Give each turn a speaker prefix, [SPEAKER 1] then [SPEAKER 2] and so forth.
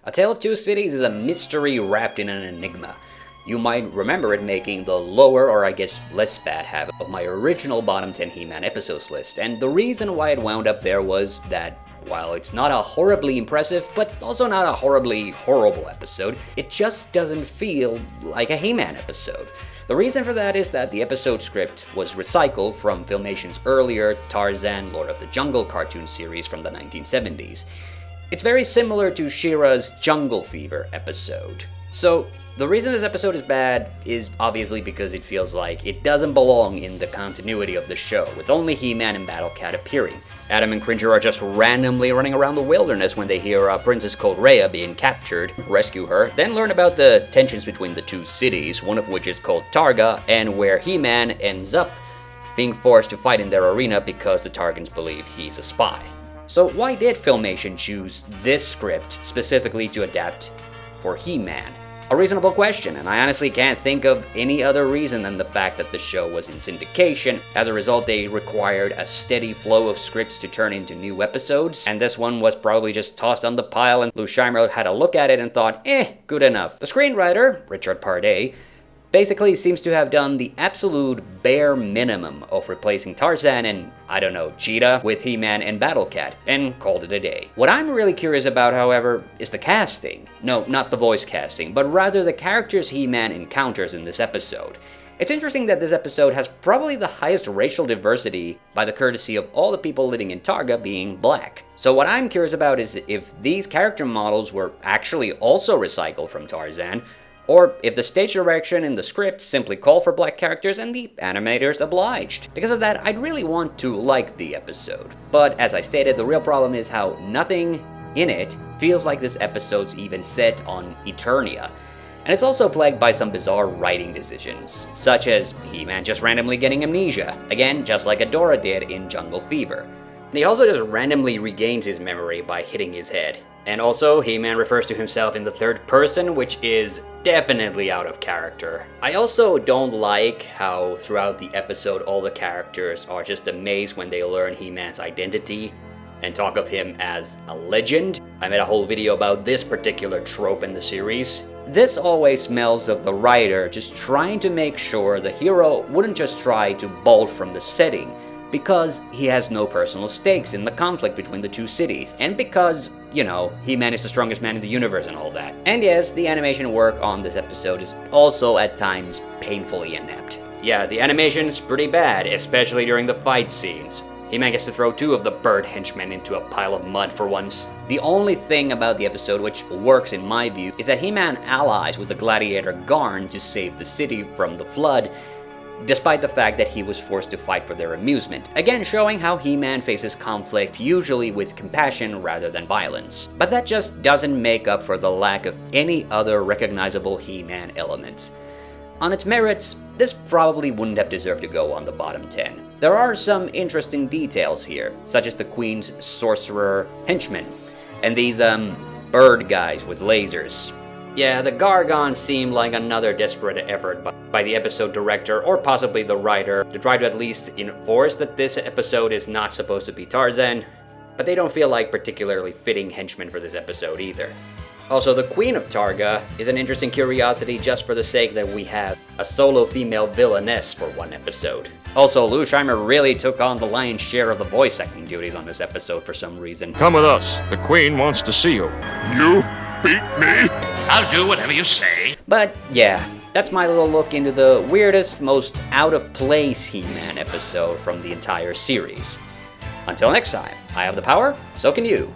[SPEAKER 1] A Tale of Two Cities is a mystery wrapped in an enigma. You might remember it making the lower, or I guess less bad half, of my original bottom 10 He-Man episodes list, and the reason why it wound up there was that while it's not a horribly impressive, but also not a horribly horrible episode, it just doesn't feel like a He-Man episode. The reason for that is that the episode script was recycled from Filmation's earlier Tarzan Lord of the Jungle cartoon series from the 1970s. It's very similar to She-Ra's Jungle Fever episode. So, the reason this episode is bad is obviously because it feels like it doesn't belong in the continuity of the show, with only He-Man and Battle Cat appearing. Adam and Cringer are just randomly running around the wilderness when they hear Princess called Rhea being captured, rescue her, then learn about the tensions between the two cities, one of which is called Targa, and where He-Man ends up being forced to fight in their arena because the Targans believe he's a spy. So why did Filmation choose this script specifically to adapt for He-Man? A reasonable question, and I honestly can't think of any other reason than the fact that the show was in syndication. As a result, they required a steady flow of scripts to turn into new episodes, and this one was probably just tossed on the pile, and Lou Scheimer had a look at it and thought, good enough. The screenwriter, Richard Pardee, basically seems to have done the absolute bare minimum of replacing Tarzan and, I don't know, Cheetah with He-Man and Battle Cat, and called it a day. What I'm really curious about, however, is the casting. No, not the voice casting, but rather the characters He-Man encounters in this episode. It's interesting that this episode has probably the highest racial diversity by the courtesy of all the people living in Targa being black. So what I'm curious about is if these character models were actually also recycled from Tarzan, or if the stage direction and the script simply call for black characters and the animators obliged. Because of that, I'd really want to like the episode. But as I stated, the real problem is how nothing in it feels like this episode's even set on Eternia. And it's also plagued by some bizarre writing decisions, such as He-Man just randomly getting amnesia, again, just like Adora did in Jungle Fever. And he also just randomly regains his memory by hitting his head. And also, He-Man refers to himself in the third person, which is definitely out of character. I also don't like how throughout the episode all the characters are just amazed when they learn He-Man's identity and talk of him as a legend. I made a whole video about this particular trope in the series. This always smells of the writer just trying to make sure the hero wouldn't just try to bolt from the setting, because he has no personal stakes in the conflict between the two cities, and because, you know, He-Man is the strongest man in the universe and all that. And yes, the animation work on this episode is also at times painfully inept. Yeah, the animation's pretty bad, especially during the fight scenes. He-Man gets to throw two of the bird henchmen into a pile of mud for once. The only thing about the episode which works in my view is that He-Man allies with the gladiator Garn to save the city from the flood, despite the fact that he was forced to fight for their amusement. Again, showing how He-Man faces conflict usually with compassion rather than violence. But that just doesn't make up for the lack of any other recognizable He-Man elements. On its merits, this probably wouldn't have deserved to go on the bottom 10. There are some interesting details here, such as the Queen's sorcerer henchmen, and these, bird guys with lasers. Yeah, the Gargons seem like another desperate effort by the episode director, or possibly the writer, to try to at least enforce that this episode is not supposed to be Tarzan, but they don't feel like particularly fitting henchmen for this episode either. Also, the Queen of Targa is an interesting curiosity just for the sake that we have a solo female villainess for one episode. Also, Lou Scheimer really took on the lion's share of the voice acting duties on this episode for some reason.
[SPEAKER 2] Come with us. The Queen wants to see you. You beat me?
[SPEAKER 3] I'll do whatever you say.
[SPEAKER 1] But yeah, that's my little look into the weirdest, most out-of-place He-Man episode from the entire series. Until next time, I have the power, so can you.